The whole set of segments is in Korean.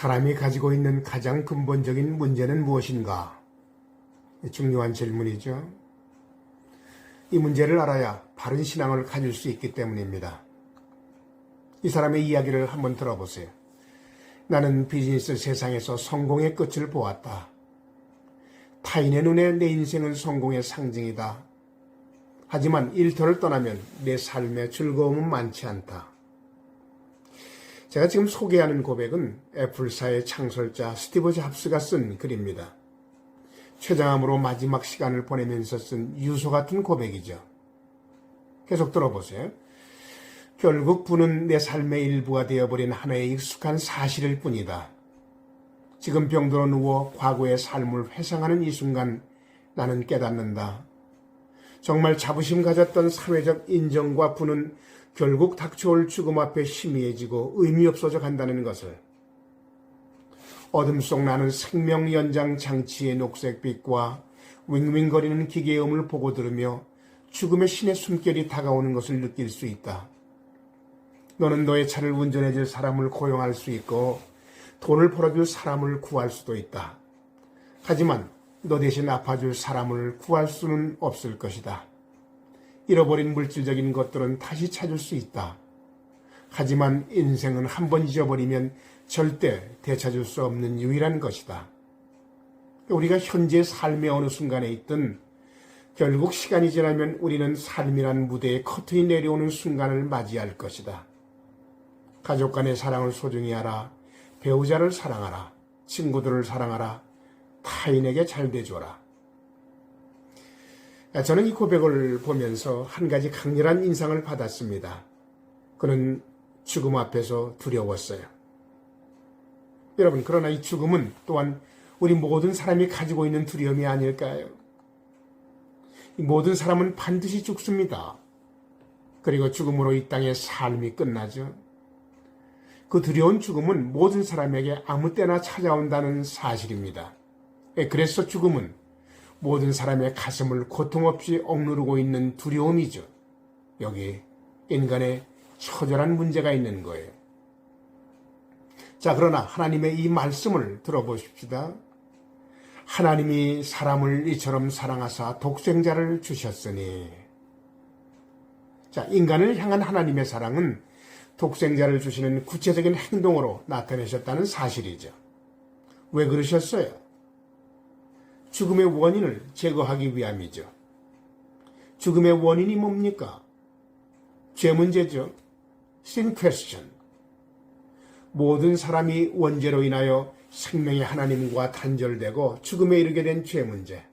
사람이 가지고 있는 가장 근본적인 문제는 무엇인가? 중요한 질문이죠. 이 문제를 알아야 바른 신앙을 가질 수 있기 때문입니다. 이 사람의 이야기를 한번 들어보세요. 나는 비즈니스 세상에서 성공의 끝을 보았다. 타인의 눈에 내 인생은 성공의 상징이다. 하지만 일터를 떠나면 내 삶의 즐거움은 많지 않다. 제가 지금 소개하는 고백은 애플사의 창설자 스티브 잡스가 쓴 글입니다. 췌장암으로 마지막 시간을 보내면서 쓴 유서 같은 고백이죠. 계속 들어보세요. 결국 부는 내 삶의 일부가 되어버린 하나의 익숙한 사실일 뿐이다. 지금 병들어 누워 과거의 삶을 회상하는 이 순간 나는 깨닫는다. 정말 자부심 가졌던 사회적 인정과 부는 결국 닥쳐올 죽음 앞에 희미해지고 의미 없어져 간다는 것을. 어둠 속 나는 생명 연장 장치의 녹색빛과 윙윙거리는 기계의 음을 보고 들으며 죽음의 신의 숨결이 다가오는 것을 느낄 수 있다. 너는 너의 차를 운전해줄 사람을 고용할 수 있고 돈을 벌어줄 사람을 구할 수도 있다. 하지만 너 대신 아파줄 사람을 구할 수는 없을 것이다. 잃어버린 물질적인 것들은 다시 찾을 수 있다. 하지만 인생은 한 번 잊어버리면 절대 되찾을 수 없는 유일한 것이다. 우리가 현재 삶의 어느 순간에 있든 결국 시간이 지나면 우리는 삶이란 무대에 커튼이 내려오는 순간을 맞이할 것이다. 가족 간의 사랑을 소중히 하라. 배우자를 사랑하라. 친구들을 사랑하라. 타인에게 잘 대줘라. 저는 이 고백을 보면서 한 가지 강렬한 인상을 받았습니다. 그는 죽음 앞에서 두려웠어요. 여러분, 그러나 이 죽음은 또한 우리 모든 사람이 가지고 있는 두려움이 아닐까요? 이 모든 사람은 반드시 죽습니다. 그리고 죽음으로 이 땅의 삶이 끝나죠. 그 두려운 죽음은 모든 사람에게 아무 때나 찾아온다는 사실입니다. 그래서 죽음은 모든 사람의 가슴을 고통 없이 억누르고 있는 두려움이죠. 여기 인간의 처절한 문제가 있는 거예요. 자, 그러나 하나님의 이 말씀을 들어보십시다. 하나님이 사람을 이처럼 사랑하사 독생자를 주셨으니. 자, 인간을 향한 하나님의 사랑은 독생자를 주시는 구체적인 행동으로 나타내셨다는 사실이죠. 왜 그러셨어요? 죽음의 원인을 제거하기 위함이죠. 죽음의 원인이 뭡니까? 죄 문제죠. Sin question. 모든 사람이 원죄로 인하여 생명의 하나님과 단절되고 죽음에 이르게 된 죄 문제.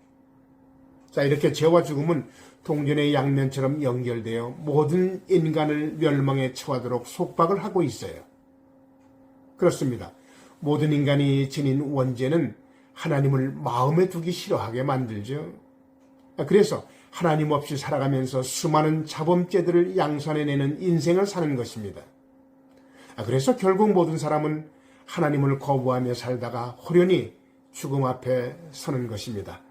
자, 이렇게 죄와 죽음은 동전의 양면처럼 연결되어 모든 인간을 멸망에 처하도록 속박을 하고 있어요. 그렇습니다. 모든 인간이 지닌 원죄는 하나님을 마음에 두기 싫어하게 만들죠. 그래서 하나님 없이 살아가면서 수많은 자범죄들을 양산해내는 인생을 사는 것입니다. 그래서 결국 모든 사람은 하나님을 거부하며 살다가 호련히 죽음 앞에 서는 것입니다.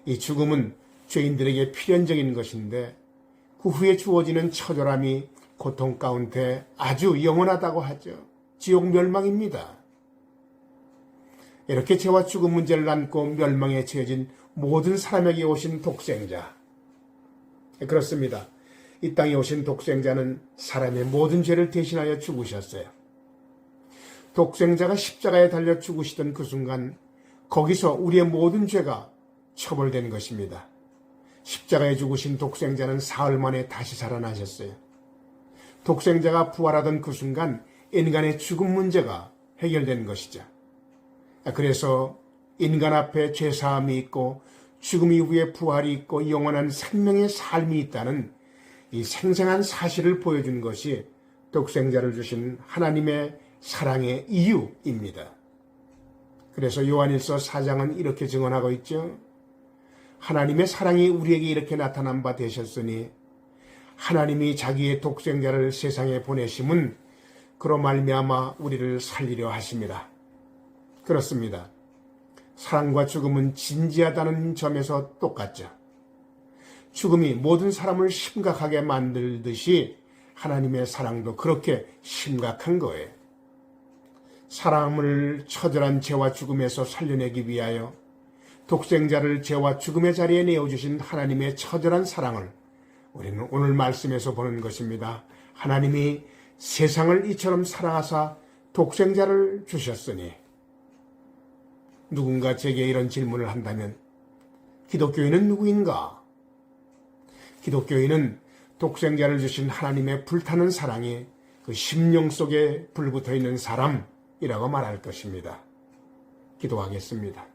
이 죽음은 죄인들에게 필연적인 것인데 그 후에 주어지는 처절함이 고통 가운데 아주 영원하다고 하죠. 지옥 멸망입니다. 이렇게 죄와 죽음 문제를 안고 멸망에 처해진 모든 사람에게 오신 독생자. 그렇습니다. 이 땅에 오신 독생자는 사람의 모든 죄를 대신하여 죽으셨어요. 독생자가 십자가에 달려 죽으시던 그 순간 거기서 우리의 모든 죄가 처벌된 것입니다. 십자가에 죽으신 독생자는 사흘 만에 다시 살아나셨어요. 독생자가 부활하던 그 순간 인간의 죽음 문제가 해결된 것이죠. 그래서 인간 앞에 죄사함이 있고 죽음 이후에 부활이 있고 영원한 생명의 삶이 있다는 이 생생한 사실을 보여준 것이 독생자를 주신 하나님의 사랑의 이유입니다. 그래서 요한일서 4장은 이렇게 증언하고 있죠. 하나님의 사랑이 우리에게 이렇게 나타난 바 되셨으니 하나님이 자기의 독생자를 세상에 보내심은 그로 말미암아 우리를 살리려 하심이라. 그렇습니다. 사랑과 죽음은 진지하다는 점에서 똑같죠. 죽음이 모든 사람을 심각하게 만들듯이 하나님의 사랑도 그렇게 심각한 거예요. 사람을 처절한 죄와 죽음에서 살려내기 위하여 독생자를 죄와 죽음의 자리에 내어주신 하나님의 처절한 사랑을 우리는 오늘 말씀에서 보는 것입니다. 하나님이 세상을 이처럼 사랑하사 독생자를 주셨으니, 누군가 제게 이런 질문을 한다면 기독교인은 누구인가? 기독교인은 독생자를 주신 하나님의 불타는 사랑이 그 심령 속에 불붙어 있는 사람이라고 말할 것입니다. 기도하겠습니다.